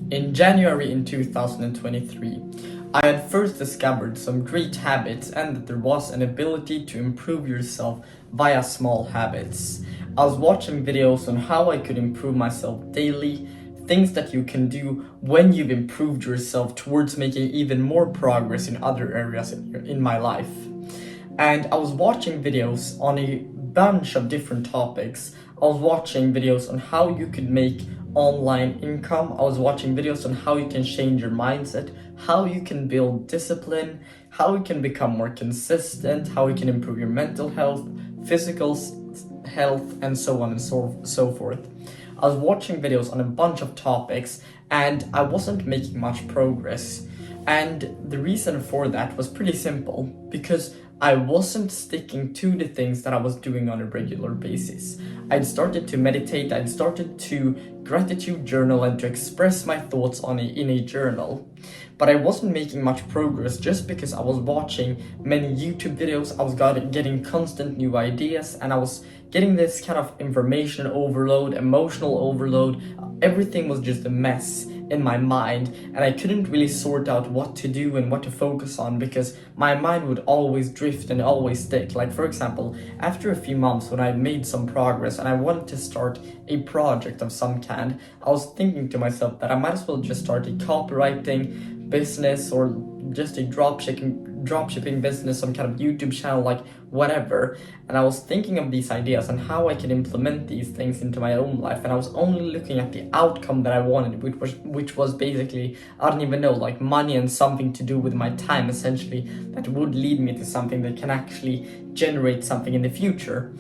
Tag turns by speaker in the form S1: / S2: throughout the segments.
S1: In January in 2023, I had first discovered some great habits and that there was an ability to improve yourself via small habits. I was watching videos on how I could improve myself daily, things that you can do when you've improved yourself towards making even more progress in other areas in my life. And I was watching videos on a bunch of different topics. I was watching videos on how you could make online income. I was watching videos on how you can change your mindset, how you can build discipline, how you can become more consistent, how you can improve your mental health, physical health, and so on and so forth. I was watching videos on a bunch of topics and I wasn't making much progress. And the reason for that was pretty simple, because I wasn't sticking to the things that I was doing on a regular basis. I'd started to meditate, I'd started to gratitude journal and to express my thoughts in a journal. But I wasn't making much progress just because I was watching many YouTube videos, I was getting constant new ideas, and I was getting this kind of information overload, emotional overload. Everything was just a mess in my mind, and I couldn't really sort out what to do and what to focus on because my mind would always drift and always stick. Like, for example, after a few months when I made some progress and I wanted to start a project of some kind, I was thinking to myself that I might as well just start a copywriting business or just a dropshipping business, some kind of YouTube channel, like whatever. And I was thinking of these ideas and how I could implement these things into my own life, and I was only looking at the outcome that I wanted, which was basically, I don't even know, like money and something to do with my time, essentially, that would lead me to something that can actually generate something in the future.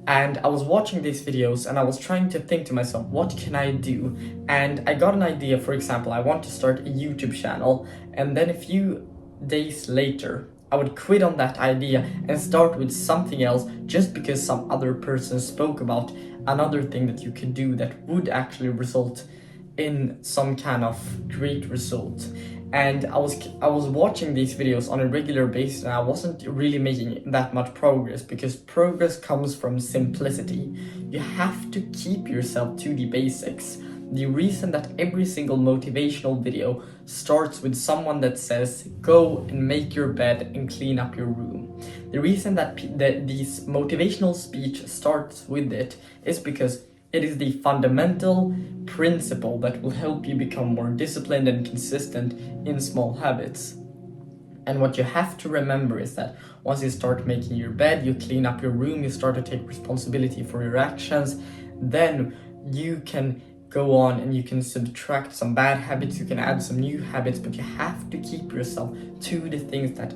S1: And I was watching these videos and I was trying to think to myself, what can I do? And I got an idea. For example, I want to start a YouTube channel, and then a few days later I would quit on that idea and start with something else just because some other person spoke about another thing that you could do that would actually result in some kind of great result. And I was watching these videos on a regular basis, and I wasn't really making that much progress because progress comes from simplicity. You have to keep yourself to the basics. The reason that every single motivational video starts with someone that says, go and make your bed and clean up your room. The reason that these motivational speech starts with it is because it is the fundamental principle that will help you become more disciplined and consistent in small habits. And what you have to remember is that once you start making your bed, you clean up your room, you start to take responsibility for your actions, then you can go on and you can subtract some bad habits, you can add some new habits, but you have to keep yourself to the things that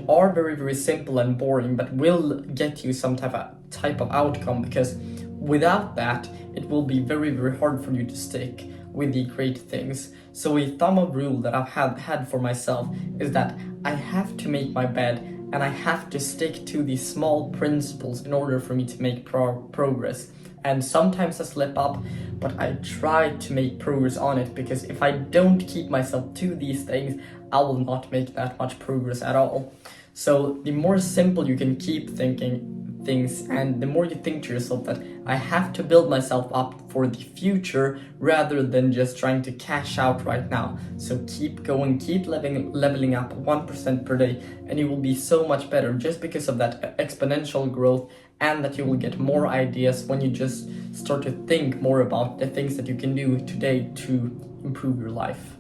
S1: are very, very simple and boring, but will get you some type of outcome, because without that, it will be very, very hard for you to stick with the great things. So a thumb of rule that I've had for myself is that I have to make my bed and I have to stick to these small principles in order for me to make progress. And sometimes I slip up, but I try to make progress on it, because if I don't keep myself to these things, I will not make that much progress at all. So the more simple you can keep thinking things, and the more you think to yourself that I have to build myself up for the future rather than just trying to cash out right now. So keep going, keep leveling up 1% per day, and you will be so much better just because of that exponential growth, and that you will get more ideas when you just start to think more about the things that you can do today to improve your life.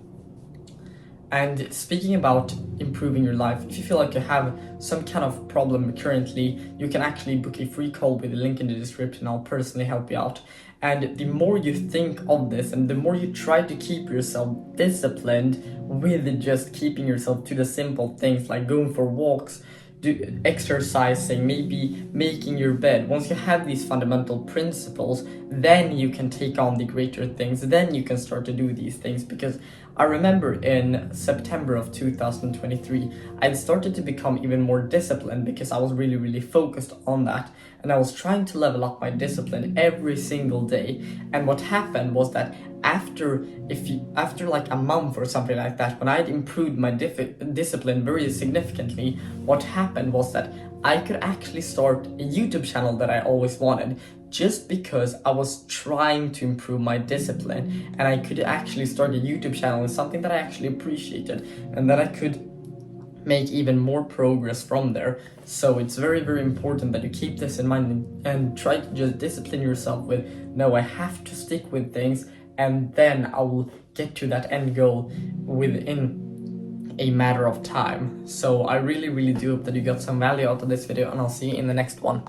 S1: And speaking about improving your life, if you feel like you have some kind of problem currently, you can actually book a free call with the link in the description. I'll personally help you out. And the more you think of this and the more you try to keep yourself disciplined with just keeping yourself to the simple things like going for walks, exercising, maybe making your bed. Once you have these fundamental principles, then you can take on the greater things, then you can start to do these things. Because I remember in September of 2023, I started to become even more disciplined because I was really, really focused on that, and I was trying to level up my discipline every single day. And what happened was that after like a month or something like that, when I had improved my discipline very significantly, what happened was that I could actually start a YouTube channel that I always wanted, just because I was trying to improve my discipline, and I could actually start a YouTube channel is something that I actually appreciated, and that I could make even more progress from there. So it's very, very important that you keep this in mind and try to just discipline yourself with, no, I have to stick with things, and then I will get to that end goal within a matter of time. So I really, really do hope that you got some value out of this video, and I'll see you in the next one.